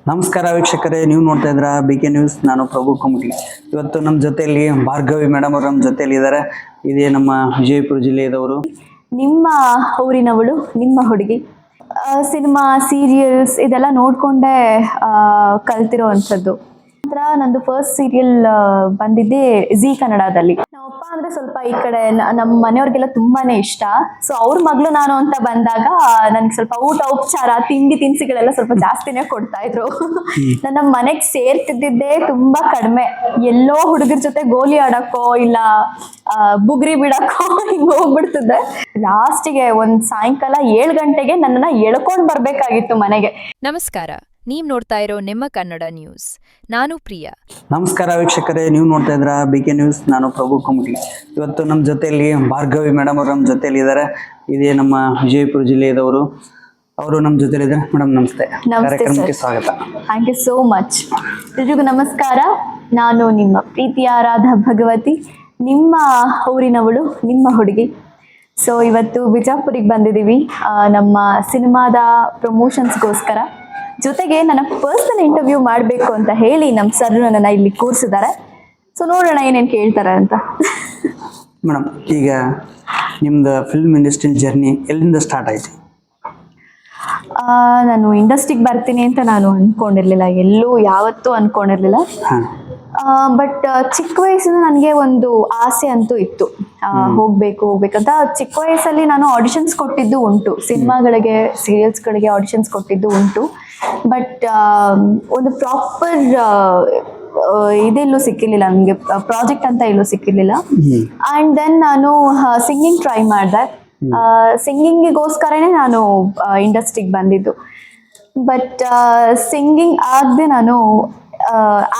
ನಮಸ್ಕಾರ ವೀಕ್ಷಕರೇ, ನೀವು ನೋಡ್ತಾ ಇದ್ರ BK ನ್ಯೂಸ್. ನಾನು ಪ್ರಭು ಕುಮಟಿ. ಇವತ್ತು ನಮ್ಮ ಜೊತೆಯಲ್ಲಿ ಭಾರ್ಗವಿ ಮೇಡಮ್ ಅವರು ನಮ್ಮ ಜೊತೆಯಲ್ಲಿ ಇದ್ದಾರೆ. ಇದೇ ನಮ್ಮ ವಿಜಯಪುರ ಜಿಲ್ಲೆಯದವರು. ನಿಮ್ಮ ಊರಿನವಳು, ನಿಮ್ಮ ಹುಡುಗಿ. ಸಿನಿಮಾ, ಸೀರಿಯಲ್ಸ್ ಇದೆಲ್ಲ ನೋಡ್ಕೊಂಡೇ ಕಲ್ತಿರೋ ಅಂಥದ್ದು. ನಂತರ ನಂದು ಫಸ್ಟ್ ಸೀರಿಯಲ್ ಬಂದಿದ್ದೆ ಜಿ ಕನ್ನಡದಲ್ಲಿ. ನಮ್ಮಪ್ಪ ಅಂದ್ರೆ ಸ್ವಲ್ಪ ಈ ಕಡೆ ನಮ್ಮ ಮನೆಯವ್ರಿಗೆಲ್ಲ ತುಂಬಾನೇ ಇಷ್ಟ. ಸೊ ಅವ್ರ ಮಗಳು ನಾನು ಅಂತ ಬಂದಾಗ ನನ್ಗೆ ಸ್ವಲ್ಪ ಊಟ ಉಪಚಾರ ತಿಂಡಿ ತಿನಿಸುಗಳೆಲ್ಲ ಸ್ವಲ್ಪ ಜಾಸ್ತಿನೇ ಕೊಡ್ತಾ ಇದ್ರು. ನನ್ನ ಮನೆಗೆ ಸೇರ್ತಿದ್ದಿದ್ದೇ ತುಂಬಾ ಕಡಿಮೆ. ಎಲ್ಲೋ ಹುಡುಗರ ಜೊತೆ ಗೋಲಿ ಆಡಕ್ಕೋ ಇಲ್ಲ ಬುಗ್ರಿ ಬಿಡಕ್ಕೋ ಹಿಂಗ್ ಹೋಗ್ಬಿಡ್ತಿದ್ದೆ. ಲಾಸ್ಟಿಗೆ ಒಂದ್ ಸಾಯಂಕಾಲ 7 ಗಂಟೆಗೆ ನನ್ನನ್ನ ಎಳ್ಕೊಂಡ್ ಬರ್ಬೇಕಾಗಿತ್ತು ಮನೆಗೆ. ನಮಸ್ಕಾರ, ನೀವ್ ನೋಡ್ತಾ ಇರೋ ನಿಮ್ಮ ಕನ್ನಡ ನ್ಯೂಸ್. ನಾನು ಪ್ರಿಯಾ. ನಮಸ್ಕಾರ ವೀಕ್ಷಕರೇ, ನೀವು ನೋಡ್ತಾ ಇದ್ರ BK ನ್ಯೂಸ್. ನಾನು ಪ್ರಭು ಕುಮಟಿ. ಇವತ್ತು ನಮ್ಮ ಜೊತೆಯಲ್ಲಿ ಭಾರ್ಗವಿ ಮೇಡಮ್ ಅವರು ನಮ್ಮ ಜೊತೆಯಲ್ಲಿ ಇದ್ದಾರೆ. ಇದೇ ನಮ್ಮ ವಿಜಯಪುರ ಜಿಲ್ಲೆಯದವರು. ಅವರು ನಮ್ಮ ಜೊತೆಲಿ ಇದ್ದಾರೆ. ಮೇಡಮ್ ನಮಸ್ತೆ. ಕಾರ್ಯಕ್ರಮಕ್ಕೆ ಸ್ವಾಗತ. Thank you so much. ಎಲ್ರಿಗೂ ನಮಸ್ಕಾರ. ನಾನು ನಿಮ್ಮ ಪ್ರೀತಿಯ ರಾಧಾ ಭಗವತಿ, ನಿಮ್ಮ ಊರಿನವಳು, ನಿಮ್ಮ ಹುಡುಗಿ. ಸೊ ಇವತ್ತು ಬಿಜಾಪುರಿಗೆ ಬಂದಿದ್ದೀವಿ ನಮ್ಮ ಸಿನಿಮಾದ ಪ್ರಮೋಷನ್ಸ್ಗೋಸ್ಕರ. ಜೊತೆಗೆ ನನ್ನ ಪರ್ಸನಲ್ ಇಂಟರ್ವ್ಯೂ ಮಾಡಬೇಕು ಅಂತ ಹೇಳಿ ನಮ್ಮ ಸರ್ ನನ್ನನ್ನು ಇಲ್ಲಿ ಕೂರಿಸಿದ್ದಾರೆ. ಸೊ ನೋಡೋಣ ಏನೇನು ಕೇಳ್ತಾರೆ ಅಂತ. ಮೇಡಮ್, ಈಗ ನಿಮ್ದು ಫಿಲ್ಮ್ ಇಂಡಸ್ಟ್ರಿ ಜರ್ನಿ ಎಲ್ಲಿಂದ ಸ್ಟಾರ್ಟ್ ಆಯಿತು? ನಾನು ಇಂಡಸ್ಟ್ರಿಗೆ ಬರ್ತೀನಿ ಅಂತ ನಾನು ಅಂದ್ಕೊಂಡಿರಲಿಲ್ಲ, ಎಲ್ಲೂ ಯಾವತ್ತೂ ಅಂದ್ಕೊಂಡಿರಲಿಲ್ಲ. ಬಟ್ ಚಿಕ್ಕ ವಯಸ್ಸಿನ ನನಗೆ ಒಂದು ಆಸೆ ಅಂತೂ ಇತ್ತು, ಹೋಗ್ಬೇಕಂತ. ಚಿಕ್ಕ ವಯಸ್ಸಲ್ಲಿ ನಾನು ಆಡಿಷನ್ಸ್ ಕೊಟ್ಟಿದ್ದು ಉಂಟು, ಸಿನಿಮಾಗಳಿಗೆ ಸೀರಿಯಲ್ಸ್ಗಳಿಗೆ ಆಡಿಷನ್ಸ್ ಕೊಟ್ಟಿದ್ದು ಉಂಟು. ಬಟ್ ಒಂದು ಪ್ರಾಪರ್ ಇದೆಲ್ಲೂ ಸಿಕ್ಕಿರಲಿಲ್ಲ ನನಗೆ, ಪ್ರಾಜೆಕ್ಟ್ ಅಂತ ಎಲ್ಲೂ ಸಿಕ್ಕಿರಲಿಲ್ಲ. ಆ್ಯಂಡ್ ದೆನ್ ನಾನು ಸಿಂಗಿಂಗ್ ಟ್ರೈ ಮಾಡಿದೆ. ಸಿಂಗಿಂಗಿಗೋಸ್ಕರನೇ ನಾನು ಇಂಡಸ್ಟ್ರಿಗೆ ಬಂದಿದ್ದು. ಬಟ್ ಸಿಂಗಿಂಗ್ ಆಗದೆ ನಾನು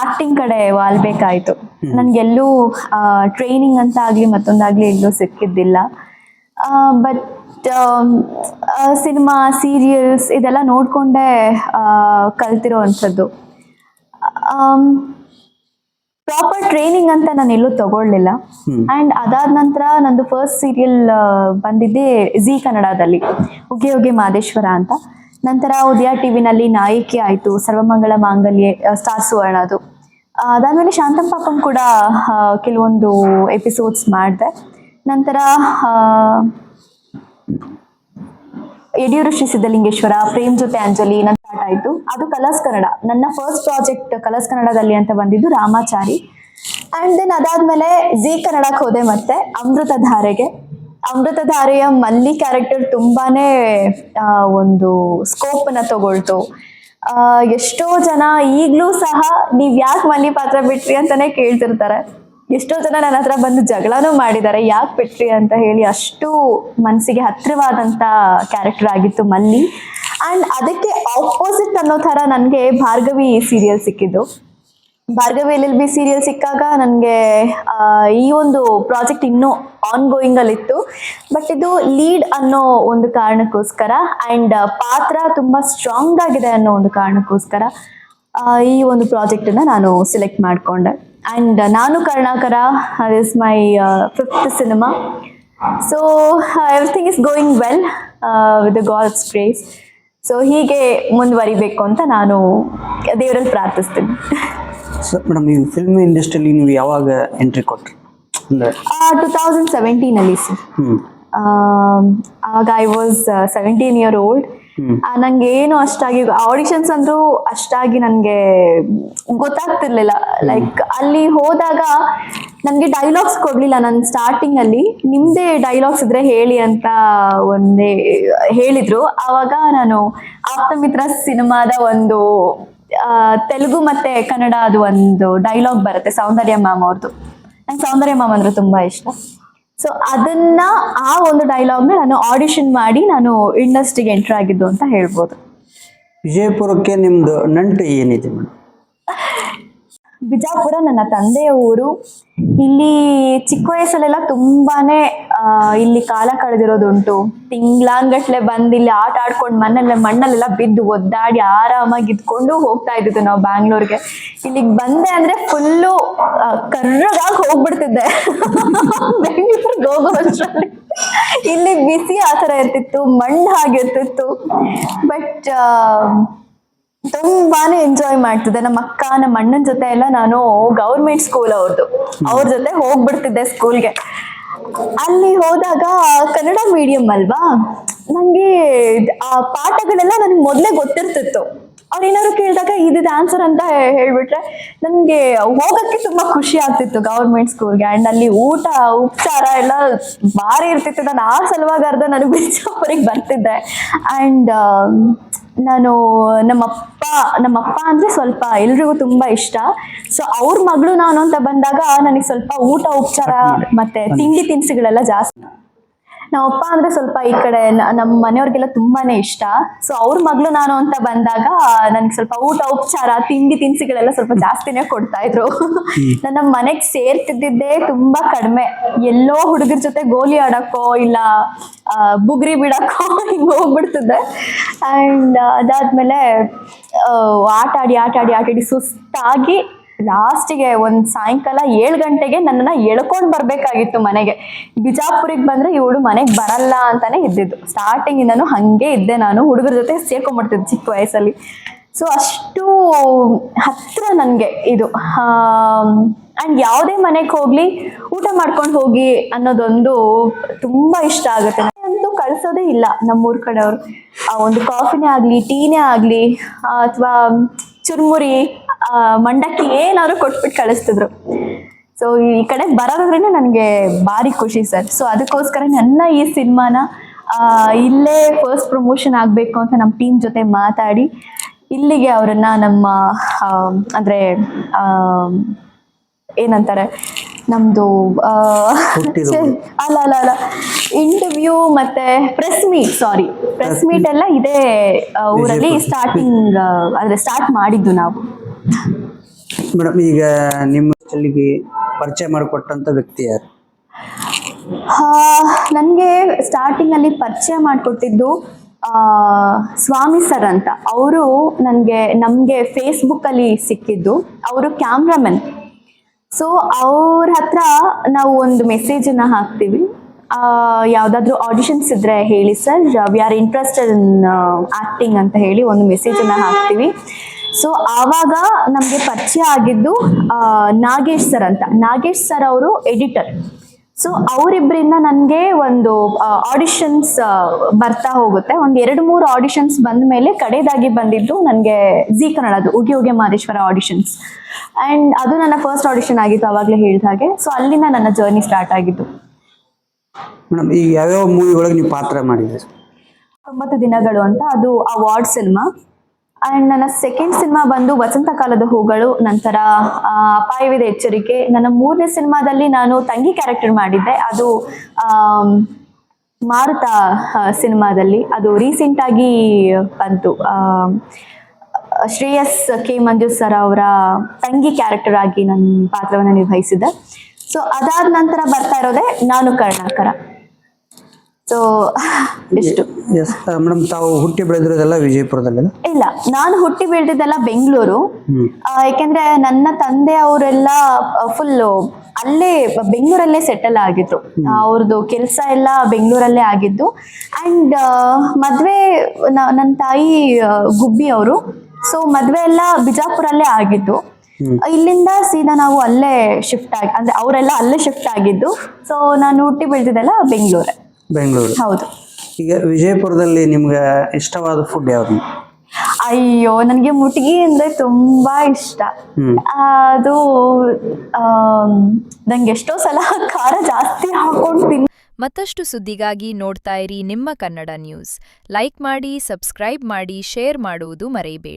ಆಕ್ಟಿಂಗ್ ಕಡೆ ವಾಲ್ಬೇಕಾಯ್ತು. ನನಗೆಲ್ಲೂ ಟ್ರೈನಿಂಗ್ ಅಂತ ಆಗಲಿ ಮತ್ತೊಂದಾಗಲಿ ಎಲ್ಲೂ ಸಿಕ್ಕಿದ್ದಿಲ್ಲ. ಬಟ್ ಸಿನಿಮಾ, ಸೀರಿಯಲ್ಸ್ ಇದೆಲ್ಲ ನೋಡಿಕೊಂಡೇ ಕಲ್ತಿರೋ ಅಂಥದ್ದು. ಪ್ರಾಪರ್ ಟ್ರೈನಿಂಗ್ ಅಂತ ನಾನು ಎಲ್ಲೂ ತಗೊಳ್ಳಿಲ್ಲ. ಆ್ಯಂಡ್ ಅದಾದ ನಂತರ ನಂದು ಫಸ್ಟ್ ಸೀರಿಯಲ್ ಬಂದಿದ್ದೆ ಜಿ ಕನ್ನಡದಲ್ಲಿ, ಉಗೆ ಉಗೆ ಮಾದೇಶ್ವರ ಅಂತ. ನಂತರ ಉದಯ ಟಿವಿನಲ್ಲಿ ನಾಯಕಿ ಆಯಿತು, ಸರ್ವಮಂಗಳ ಮಾಂಗಲ್ಯ, ಸ್ಟಾರ್ ಸುವರ್ಣದು. ಅದಾದಮೇಲೆ ಶಾಂತಂ ಪಾಪಂ ಕೂಡ ಕೆಲವೊಂದು ಎಪಿಸೋಡ್ಸ್ ಮಾಡಿದೆ. ನಂತರ ಯಡಿಯೂರು ಶ್ರೀ ಸಿದ್ಧಲಿಂಗೇಶ್ವರ, ಪ್ರೇಮ್ ಜೊತೆ ಅಂಜಲಿ ನನ್ನ ಸ್ಟಾರ್ಟ್ ಆಯಿತು. ಅದು ಕಲರ್ಸ್ ಕನ್ನಡ. ನನ್ನ ಫಸ್ಟ್ ಪ್ರಾಜೆಕ್ಟ್ ಕಲರ್ಸ್ ಕನ್ನಡದಲ್ಲಿ ಅಂತ ಬಂದಿದ್ದು ರಾಮಾಚಾರಿ. ಆ್ಯಂಡ್ ದೆನ್ ಅದಾದಮೇಲೆ ಜಿ ಕನ್ನಡಕ್ಕೆ ಹೋದೆ, ಮತ್ತೆ ಅಮೃತಧಾರೆಗೆ. ಅಮೃತಧಾರೆಯ ಮಲ್ಲಿ ಕ್ಯಾರೆಕ್ಟರ್ ತುಂಬಾನೇ ಒಂದು ಸ್ಕೋಪನ್ನು ತಗೊಳ್ತು. ಎಷ್ಟೋ ಜನ ಈಗಲೂ ಸಹ ನೀವು ಯಾಕೆ ಮಲ್ಲಿ ಪಾತ್ರ ಬಿಟ್ರಿ ಅಂತಾನೆ ಕೇಳ್ತಿರ್ತಾರೆ. ಎಷ್ಟೋ ಜನ ನನ್ನ ಹತ್ರ ಬಂದು ಜಗಳನೂ ಮಾಡಿದ್ದಾರೆ, ಯಾಕೆ ಬಿಟ್ರಿ ಅಂತ ಹೇಳಿ. ಅಷ್ಟು ಮನಸ್ಸಿಗೆ ಹತ್ತಿರವಾದಂಥ ಕ್ಯಾರೆಕ್ಟರ್ ಆಗಿತ್ತು ಮಲ್ಲಿ. ಆ್ಯಂಡ್ ಅದಕ್ಕೆ ಆಪೋಸಿಟ್ ಅನ್ನೋ ಥರ ನನಗೆ ಭಾರ್ಗವಿ ಸೀರಿಯಲ್ ಸಿಕ್ಕಿದ್ದು. ಭಾರ್ಗವಿ LLB ಸೀರಿಯಲ್ ಸಿಕ್ಕಾಗ ನನಗೆ ಈ ಒಂದು ಪ್ರಾಜೆಕ್ಟ್ ಇನ್ನೂ ಆನ್ಗೋಯಿಂಗಲ್ಲಿತ್ತು. ಬಟ್ ಇದು ಲೀಡ್ ಅನ್ನೋ ಒಂದು ಕಾರಣಕ್ಕೋಸ್ಕರ ಆ್ಯಂಡ್ ಪಾತ್ರ ತುಂಬ ಸ್ಟ್ರಾಂಗ್ ಆಗಿದೆ ಅನ್ನೋ ಒಂದು ಕಾರಣಕ್ಕೋಸ್ಕರ ಈ ಒಂದು ಪ್ರಾಜೆಕ್ಟನ್ನು ನಾನು ಸೆಲೆಕ್ಟ್ ಮಾಡಿಕೊಂಡೆ. ಆ್ಯಂಡ್ ನಾನು Karnakara, is my 5th cinema. So everything is going well with the god's grace. So ಹೀಗೆ ಮುಂದುವರಿಬೇಕು ಅಂತ ನಾನು ದೇವರಲ್ಲಿ ಪ್ರಾರ್ಥಿಸ್ತೀನಿ. ಸರ್ ಮೇಡಮ್, ಈ ಫಿಲ್ಮ್ ಇಂಡಸ್ಟ್ರಿಯಲ್ಲಿ ನೀವು ಯಾವಾಗ ಎಂಟ್ರಿ ಕೊಟ್ರಿ? 2017 ಸರ್. ಆಗ ಐ ವಾಸ್ 17 year old. ನಂಗೆ ಏನು ಅಷ್ಟಾಗಿ ಆಡಿಷನ್ಸ್ ಅಂದ್ರೂ ಅಷ್ಟಾಗಿ ನನಗೆ ಗೊತ್ತಾಗ್ತಿರ್ಲಿಲ್ಲ. ಲೈಕ್ ಅಲ್ಲಿ ಹೋದಾಗ ನನಗೆ ಡೈಲಾಗ್ಸ್ ಕೊಡ್ಲಿಲ್ಲ. ನಾನು ಸ್ಟಾರ್ಟಿಂಗ್ ಅಲ್ಲಿ ನಿಮ್ದೇ ಡೈಲಾಗ್ಸ್ ಇದ್ರೆ ಹೇಳಿ ಅಂತ ಒಂದೇ ಹೇಳಿದ್ರು. ಆವಾಗ ನಾನು ಆಪ್ತಮಿತ್ರ ಸಿನಿಮಾದ ಒಂದು ತೆಲುಗು ಮತ್ತೆ ಕನ್ನಡ ಅದು ಒಂದು ಡೈಲಾಗ್ ಬರುತ್ತೆ, ಸೌಂದರ್ಯ ಮ್ಯಾಮ್ ಅವ್ರದ್ದು. ನಂಗೆ ಸೌಂದರ್ಯ ಮ್ಯಾಮ್ ಅಂದ್ರೆ ತುಂಬಾ ಇಷ್ಟ. ಸೊ ಅದನ್ನ ಆ ಒಂದು ಡೈಲಾಗ್ನ ನಾನು ಆಡಿಷನ್ ಮಾಡಿ ನಾನು ಇಂಡಸ್ಟ್ರಿಗೆ ಎಂಟರ್ ಆಗಿದ್ದು ಅಂತ ಹೇಳ್ಬೋದು. ವಿಜಯಪುರಕ್ಕೆ ನಿಮ್ದು ನಂಟು ಏನಿದೆ ಮೇಡಮ್? ಬಿಜಾಪುರ ನನ್ನ ತಂದೆಯ ಊರು. ಇಲ್ಲಿ ಚಿಕ್ಕ ವಯಸ್ಸಲ್ಲೆಲ್ಲ ತುಂಬಾನೇ ಇಲ್ಲಿ ಕಾಲ ಕಳೆದಿರೋದುಂಟು. ತಿಂಗ್ಳಾನ್ಗಟ್ಲೆ ಬಂದು ಇಲ್ಲಿ ಆಟ ಆಡ್ಕೊಂಡು ಮಣ್ಣಲ್ಲೆಲ್ಲ ಬಿದ್ದು ಒದ್ದಾಡಿ ಆರಾಮಾಗಿ ಇದ್ಕೊಂಡು ಹೋಗ್ತಾ ಇದ್ದಿದ್ದು ನಾವು ಬ್ಯಾಂಗ್ಳೂರ್ಗೆ. ಇಲ್ಲಿಗೆ ಬಂದೆ ಅಂದ್ರೆ ಫುಲ್ಲು ಕರ್ರಗಾಗಿ ಹೋಗ್ಬಿಡ್ತಿದ್ದೆ ಬೆಂಗಳೂರಿಗೆ ಹೋಗೋ ಅಷ್ಟರಲ್ಲಿ. ಇಲ್ಲಿ ಬಿಸಿ ಆ ಥರ ಇರ್ತಿತ್ತು, ಮಣ್ಣು ಹಾಗಿರ್ತಿತ್ತು. ಬಟ್ ತುಂಬಾನೇ ಎಂಜಾಯ್ ಮಾಡ್ತಿದ್ದೆ. ನಮ್ಮ ಅಕ್ಕ ನಮ್ಮ ಅಣ್ಣನ ಜೊತೆ ಎಲ್ಲ ನಾನು ಗೌರ್ಮೆಂಟ್ ಸ್ಕೂಲ್ ಅವ್ರ ಜೊತೆ ಹೋಗ್ಬಿಡ್ತಿದ್ದೆ ಸ್ಕೂಲ್ಗೆ. ಅಲ್ಲಿ ಹೋದಾಗ ಕನ್ನಡ ಮೀಡಿಯಂ ಅಲ್ವಾ, ನಂಗೆ ಆ ಪಾಠಗಳೆಲ್ಲ ನನಗೆ ಮೊದಲೇ ಗೊತ್ತಿರ್ತಿತ್ತು. ಅವ್ರು ಏನಾದ್ರು ಕೇಳಿದಾಗ ಇದಿದೆ ಆನ್ಸರ್ ಅಂತ ಹೇಳ್ಬಿಟ್ರೆ ನನಗೆ ಹೋಗಕ್ಕೆ ತುಂಬಾ ಖುಷಿ ಆಗ್ತಿತ್ತು ಗೌರ್ಮೆಂಟ್ ಸ್ಕೂಲ್ಗೆ. ಅಂಡ್ ಅಲ್ಲಿ ಊಟ ಉಪಚಾರ ಎಲ್ಲ ಭಾರಿ ಇರ್ತಿತ್ತು. ನಾನು ಆ ಸಲುವಾಗಿ ನನಗೆ ಬಿಜಾಪುರಿಗೆ ಬರ್ತಿದ್ದೆ. ಅಂಡ್ ನಾನು ನಮ್ಮಪ್ಪ ಅಂದ್ರೆ ಸ್ವಲ್ಪ ಎಲ್ರಿಗೂ ತುಂಬಾ ಇಷ್ಟ. ಸೊ ಅವ್ರ ಮಗಳು ನಾನು ಅಂತ ಬಂದಾಗ ನನಗೆ ಸ್ವಲ್ಪ ಊಟ ಉಪಚಾರ ಮತ್ತೆ ತಿಂಡಿ ತಿನಿಸುಗಳೆಲ್ಲ ಜಾಸ್ತಿ. ನಮ್ಮಪ್ಪ ಅಂದ್ರೆ ಸ್ವಲ್ಪ ಈ ಕಡೆ ನಮ್ಮ ಮನೆಯವ್ರಿಗೆಲ್ಲ ತುಂಬಾನೇ ಇಷ್ಟ. ಸೊ ಅವ್ರ ಮಗಳು ನಾನು ಅಂತ ಬಂದಾಗ ನನ್ಗೆ ಸ್ವಲ್ಪ ಊಟ ಉಪಚಾರ ತಿಂಡಿ ತಿನಿಸುಗಳೆಲ್ಲ ಸ್ವಲ್ಪ ಜಾಸ್ತಿನೇ ಕೊಡ್ತಾ ಇದ್ರು. ನಾನು ನಮ್ಮ ಮನೆಗೆ ಸೇರ್ತಿದ್ದಿದ್ದೇ ತುಂಬಾ ಕಡಿಮೆ. ಎಲ್ಲೋ ಹುಡುಗರ ಜೊತೆ ಗೋಲಿ ಆಡಕ್ಕೋ ಇಲ್ಲ ಬುಗ್ರಿ ಬಿಡಕ್ಕೋ ಹಿಂಗ್ ಹೋಗ್ಬಿಡ್ತಿದ್ದೆ. ಅಂಡ್ ಅದಾದ್ಮೇಲೆ ಆಟ ಆಡಿ ಸುಸ್ತಾಗಿ ಲಾಸ್ಟಿಗೆ ಒಂದ್ ಸಾಯಂಕಾಲ 7 ಗಂಟೆಗೆ ನನ್ನನ್ನ ಎಳ್ಕೊಂಡ್ ಬರ್ಬೇಕಾಗಿತ್ತು ಮನೆಗೆ. ಬಿಜಾಪುರಿಗೆ ಬಂದ್ರೆ ಇವಳು ಮನೆಗೆ ಬರಲ್ಲ ಅಂತಾನೆ ಇದ್ದಿದ್ದು. ಸ್ಟಾರ್ಟಿಂಗ್ ಇಂದನು ಹಂಗೆ ಇದ್ದೆ ನಾನು. ಹುಡುಗರ ಜೊತೆ ಸೇರ್ಕೊಂಡ್ಬಿಡ್ತಿದ್ದೆ ಚಿಕ್ಕ ವಯಸ್ಸಲ್ಲಿ. ಸೊ ಅಷ್ಟು ಹತ್ರ ನನ್ಗೆ ಇದು. ಅಂಡ್ ಯಾವುದೇ ಮನೆಗೆ ಹೋಗ್ಲಿ ಊಟ ಮಾಡ್ಕೊಂಡು ಹೋಗಿ ಅನ್ನೋದೊಂದು ತುಂಬಾ ಇಷ್ಟ ಆಗುತ್ತೆ. ಅಂತೂ ಕಳ್ಸೋದೇ ಇಲ್ಲ ನಮ್ಮೂರ್ ಕಡೆಯವರು. ಒಂದು ಕಾಫಿನೇ ಆಗ್ಲಿ ಟೀನೇ ಆಗ್ಲಿ ಅಥವಾ ಚುರ್ಮುರಿ ಮಂಡಕ್ಕಿ ಏನಾದ್ರು ಕೊಟ್ಬಿಟ್ಟು ಕಳಿಸ್ತಿದ್ರು. ಸೊ ಈ ಕಡೆ ಬರೋದ್ರಿಂದ ನನಗೆ ಭಾರಿ ಖುಷಿ ಸರ್. ಸೊ ಅದಕ್ಕೋಸ್ಕರ ನನ್ನ ಈ ಸಿನಿಮಾನ ಇಲ್ಲೇ ಫಸ್ಟ್ ಪ್ರಮೋಷನ್ ಆಗಬೇಕು ಅಂತ ನಮ್ಮ ಟೀಮ್ ಜೊತೆ ಮಾತಾಡಿ ಇಲ್ಲಿಗೆ ಅವರನ್ನ ನಮ್ಮ ಅಂದ್ರೆ ಏನಂತಾರೆ ನಮ್ದು ಅಲ್ಲ ಇಂಟರ್ವ್ಯೂ ಮತ್ತೆ ಪ್ರೆಸ್ ಮೀಟ್ ಎಲ್ಲ ಇದೇ ಊರಲ್ಲಿ ಸ್ಟಾರ್ಟ್ ಮಾಡಿದ್ದು ನಾವು. ಮೇಡಮ್, ಈಗ ನಿಮ್ಮ ಅಲ್ಲಿಗೆ ಪರಿಚಯ ಮಾಡಿಕೊಟ್ಟಂತ ವ್ಯಕ್ತಿ ಯಾರು? ನನಗೆ ಸ್ಟಾರ್ಟಿಂಗ್ ಅಲ್ಲಿ ಪರಿಚಯ ಮಾಡಿಕೊಟ್ಟಿದ್ದು ಸ್ವಾಮಿ ಸರ್ ಅಂತ. ಅವರು ನಮಗೆ ಫೇಸ್ಬುಕ್ ಅಲ್ಲಿ ಸಿಕ್ಕಿದ್ದು. ಅವರು ಕ್ಯಾಮ್ರಾಮನ್. ಸೊ ಅವ್ರ ಹತ್ರ ನಾವು ಒಂದು ಮೆಸೇಜನ್ನ ಹಾಕ್ತೀವಿ, ಯಾವುದಾದ್ರೂ ಆಡಿಷನ್ಸ್ ಇದ್ರೆ ಹೇಳಿ sir, we are interested in acting ಅಂತ ಹೇಳಿ ಒಂದು ಮೆಸೇಜನ್ನ ಹಾಕ್ತೀವಿ. ಸೊ ಆವಾಗ ನಮಗೆ ಪರಿಚಯ ಆಗಿದ್ದು ನಾಗೇಶ್ ಸರ್ ಅಂತ. ನಾಗೇಶ್ ಸರ್ ಅವರು ಎಡಿಟರ್. ಸೊ ಅವರಿಬ್ಬರಿಂದ ನನಗೆ ಒಂದು ಆಡಿಷನ್ಸ್ ಬರ್ತಾ ಹೋಗುತ್ತೆ. ಒಂದು 2-3 ಆಡಿಷನ್ಸ್ ಬಂದ ಮೇಲೆ ಕಡೆದಾಗಿ ಬಂದಿದ್ದು ನನಗೆ ಜಿ ಕನ್ನಡದು ಉಗಿ ಉಗೆ ಮಾದೇಶ್ವರ ಆಡಿಷನ್ಸ್. ಆ್ಯಂಡ್ ಅದು ನನ್ನ ಫಸ್ಟ್ ಆಡಿಷನ್ ಆಗಿತ್ತು ಅವಾಗಲೇ ಹೇಳಿದ ಹಾಗೆ. ಸೊ ಅಲ್ಲಿಂದ ನನ್ನ ಜರ್ನಿ ಸ್ಟಾರ್ಟ್ ಆಗಿದ್ದು. ಮೇಡಮ್, ಈಗ ಯಾವ್ಯಾವ ಮೂವಿ ಒಳಗೆ ನೀವು ಪಾತ್ರ ಮಾಡಿದ್ರಿ? 90 ದಿನಗಳು ಅಂತ, ಅದು ಅವಾರ್ಡ್ ಸಿನಿಮಾ. ಆ್ಯಂಡ್ ನನ್ನ ಸೆಕೆಂಡ್ ಸಿನಿಮಾ ಬಂದು ವಸಂತ ಕಾಲದ ಹೂಗಳು, ನಂತರ ಅಪಾಯವಿದೆ ಎಚ್ಚರಿಕೆ. ನನ್ನ 3ನೇ ಸಿನಿಮಾದಲ್ಲಿ ನಾನು ತಂಗಿ ಕ್ಯಾರೆಕ್ಟರ್ ಮಾಡಿದ್ದೆ. ಅದು ಮಾರುತ ಸಿನಿಮಾದಲ್ಲಿ. ಅದು ರೀಸೆಂಟ್ ಆಗಿ ಬಂತು. ಶ್ರೇಯಸ್ ಕೆ ಮಂಜು ಸರ್ ಅವರ ತಂಗಿ ಕ್ಯಾರೆಕ್ಟರ್ ಆಗಿ ನನ್ನ ಪಾತ್ರವನ್ನು ನಿರ್ವಹಿಸಿದ್ದೆ. ಸೊ ಅದಾದ ನಂತರ ಬರ್ತಾ ಇರೋದೇ ನಾನು ಕರ್ಣಾಕರ. ಸೊ ಇಷ್ಟು. ಮೇಡಮ್, ತಾವು ಹುಟ್ಟಿ ಬೆಳೆದಿರೋದೆಲ್ಲ ವಿಜಯಪುರದಲ್ಲ? ಇಲ್ಲ, ನಾನು ಹುಟ್ಟಿ ಬೆಳೆದಿದ್ದೆಲ್ಲ ಬೆಂಗಳೂರು. ಯಾಕೆಂದ್ರೆ ನನ್ನ ತಂದೆ ಅವರೆಲ್ಲ ಫುಲ್ಲು ಅಲ್ಲೇ ಬೆಂಗಳೂರಲ್ಲೇ ಸೆಟಲ್ ಆಗಿದ್ರು. ಅವ್ರದ್ದು ಕೆಲಸ ಎಲ್ಲ ಬೆಂಗಳೂರಲ್ಲೇ ಆಗಿದ್ದು. ಅಂಡ್ ಮದ್ವೆ ನನ್ನ ತಾಯಿ ಗುಬ್ಬಿ ಅವರು. ಸೊ ಮದ್ವೆ ಎಲ್ಲ ಬಿಜಾಪುರಲ್ಲೇ ಆಗಿದ್ದು. ಇಲ್ಲಿಂದ ಸೀದಾ ನಾವು ಅಲ್ಲೇ ಶಿಫ್ಟ್ ಆಗಿ, ಅಂದ್ರೆ ಅವರೆಲ್ಲ ಅಲ್ಲೇ ಶಿಫ್ಟ್ ಆಗಿದ್ದು. ಸೊ ನಾನು ಹುಟ್ಟಿ ಬೆಳೆದಿದ್ದೆಲ್ಲ ಬೆಂಗಳೂರು. ಹೌದು. ಈಗ ವಿಜಯಪುರದಲ್ಲಿ ನಿಮ್ಗೆ ಇಷ್ಟವಾದ ಫುಡ್ ಯಾವ್ದು? ಅಯ್ಯೋ, ನನಗೆ ಮುಟ್ಗಿ ಅಂದ್ರೆ ತುಂಬಾ ಇಷ್ಟ. ಅದು ನಂಗೆ ಎಷ್ಟೋ ಸಲ ಖಾರ ಜಾಸ್ತಿ ಹಾಕೊಂಡು ತಿನ್. ಮತ್ತಷ್ಟು ಸುದ್ದಿಗಾಗಿ ನೋಡ್ತಾ ಇರಿ ನಿಮ್ಮ ಕನ್ನಡ ನ್ಯೂಸ್. ಲೈಕ್ ಮಾಡಿ, ಸಬ್ಸ್ಕ್ರೈಬ್ ಮಾಡಿ, ಶೇರ್ ಮಾಡುವುದು ಮರೆಯಬೇಡಿ.